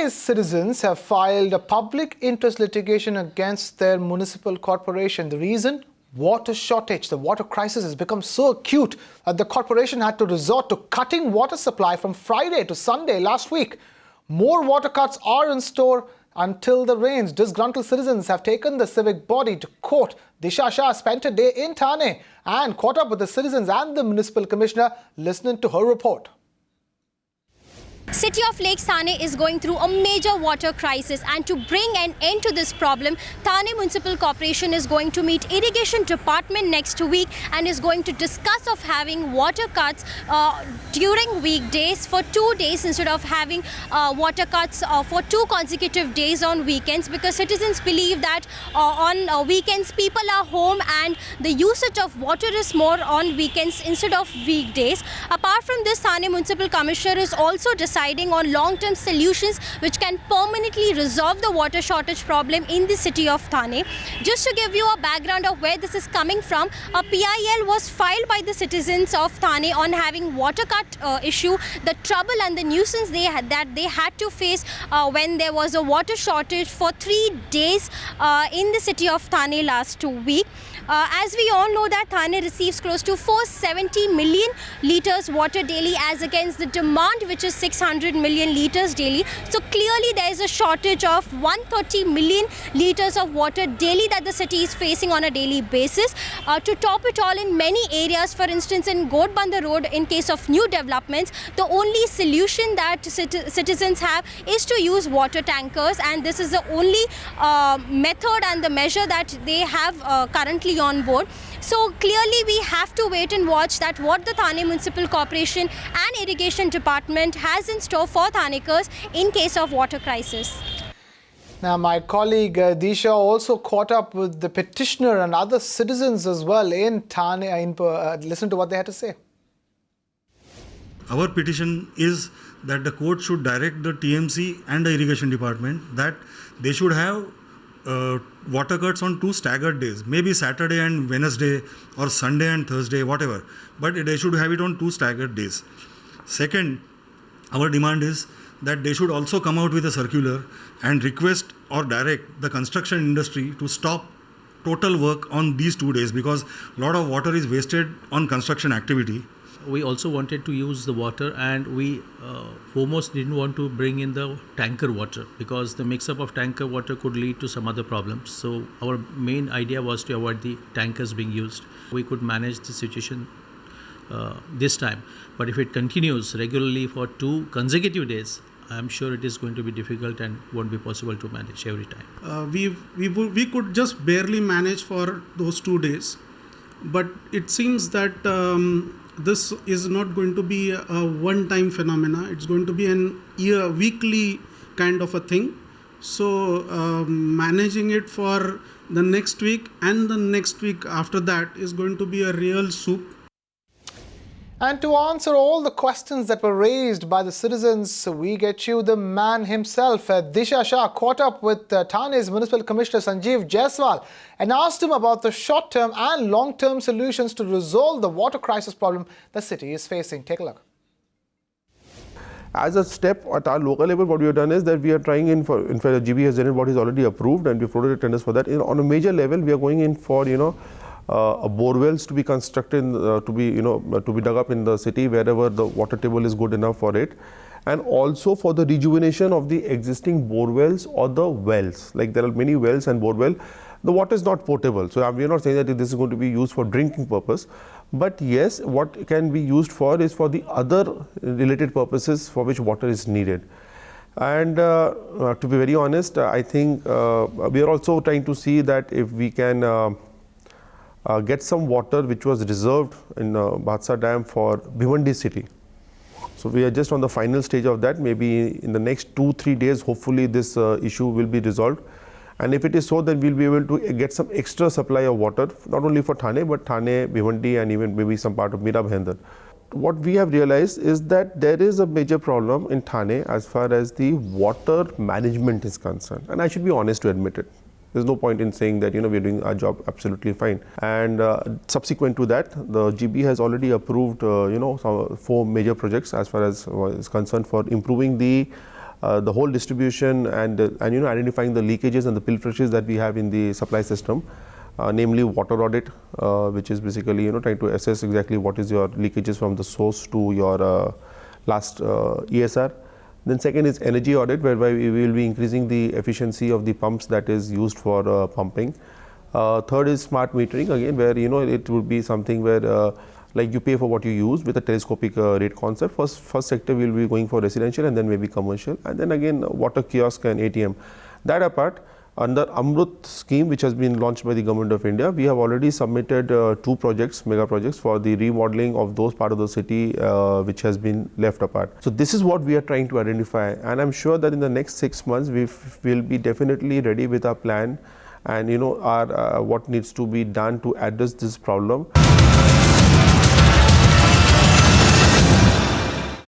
Thane's citizens have filed a public interest litigation against their municipal corporation. The reason? Water shortage. The water crisis has become so acute that the corporation had to resort to cutting water supply from Friday to Sunday last week. More water cuts are in store until the rains. Disgruntled citizens have taken the civic body to court. Disha Shah spent a day in Thane and caught up with the citizens and the municipal commissioner. Listening to her report. City of Lake Thane is going through a major water crisis, and to bring an end to this problem, Thane Municipal Corporation is going to meet Irrigation Department next week and is going to discuss of having water cuts during weekdays for 2 days instead of having water cuts for 2 consecutive days on weekends, because citizens believe that on weekends people are home and the usage of water is more on weekends instead of weekdays. Apart from this, Thane Municipal Commissioner is also deciding on long-term solutions which can permanently resolve the water shortage problem in the city of Thane. Just to give you a background of where this is coming from, a PIL was filed by the citizens of Thane on having water cut issue, the trouble and the nuisance that they had to face when there was a water shortage for 3 days in the city of Thane last week. As we all know that Thane receives close to 470 million litres water daily as against the demand which is 600 million litres daily. So clearly there is a shortage of 130 million litres of water daily that the city is facing on a daily basis. To top it all, in many areas, for instance in Godbanda Road, in case of new developments, the only solution that citizens have is to use water tankers, and this is the only method and the measure that they have currently on board. So clearly we have to wait and watch that what the Thane Municipal Corporation and Irrigation Department has in store for Thanekars in case of water crisis. Now, my colleague Disha also caught up with the petitioner and other citizens as well in Thane. Listen to what they had to say. Our petition is that the court should direct the TMC and the Irrigation Department that they should have water cuts on 2 staggered days, maybe Saturday and Wednesday or Sunday and Thursday, whatever, but they should have it on 2 staggered days. Second, our demand is that they should also come out with a circular and request or direct the construction industry to stop total work on these 2 days, because a lot of water is wasted on construction activity. We also wanted to use the water, and we foremost didn't want to bring in the tanker water because the mix-up of tanker water could lead to some other problems. So our main idea was to avoid the tankers being used. We could manage the situation this time, but if it continues regularly for 2 consecutive days, I'm sure it is going to be difficult and won't be possible to manage every time. We could just barely manage for those 2 days, but it seems that this is not going to be a one-time phenomena. It's going to be an weekly kind of a thing. So managing it for the next week and the next week after that is going to be a real soup. And to answer all the questions that were raised by the citizens, we get you the man himself. Disha Shah caught up with Thane's Municipal Commissioner Sanjeev Jaiswal and asked him about the short-term and long-term solutions to resolve the water crisis problem the city is facing. Take a look. As a step at our local level, what we have done is that we are trying in fact, the GB has done what is already approved, and we floated tenders for that. On a major level, we are going in for, bore wells to be constructed, to be dug up in the city wherever the water table is good enough for it, and also for the rejuvenation of the existing bore wells or the wells. Like there are many wells and bore well, the water is not potable. So we are not saying that this is going to be used for drinking purpose, but yes, what can be used for is for the other related purposes for which water is needed. And to be very honest, I think we are also trying to see that if we can get some water which was reserved in Bhatsa Dam for Bhiwandi city. So we are just on the final stage of that. Maybe in the next 2-3 days, hopefully this issue will be resolved. And if it is so, then we'll be able to get some extra supply of water, not only for Thane, but Thane, Bhiwandi, and even maybe some part of Mira Bhayandar. What we have realized is that there is a major problem in Thane as far as the water management is concerned. And I should be honest to admit it. There's no point in saying that, we're doing our job absolutely fine. And subsequent to that, the GB has already approved, 4 major projects as far as is concerned for improving the the whole distribution and identifying the leakages and the pilferages that we have in the supply system, namely water audit, which is basically trying to assess exactly what is your leakages from the source to your last ESR. Then second is energy audit, whereby we will be increasing the efficiency of the pumps that is used for pumping. Third is smart metering, again, where it would be something where like you pay for what you use with a telescopic rate concept. First sector will be going for residential and then maybe commercial, and then again water kiosk and ATM. That apart, under Amrut scheme, which has been launched by the Government of India, we have already submitted 2 projects, mega projects, for the remodeling of those part of the city which has been left apart. So this is what we are trying to identify, and I'm sure that in the next 6 months we will be definitely ready with our plan and our what needs to be done to address this problem.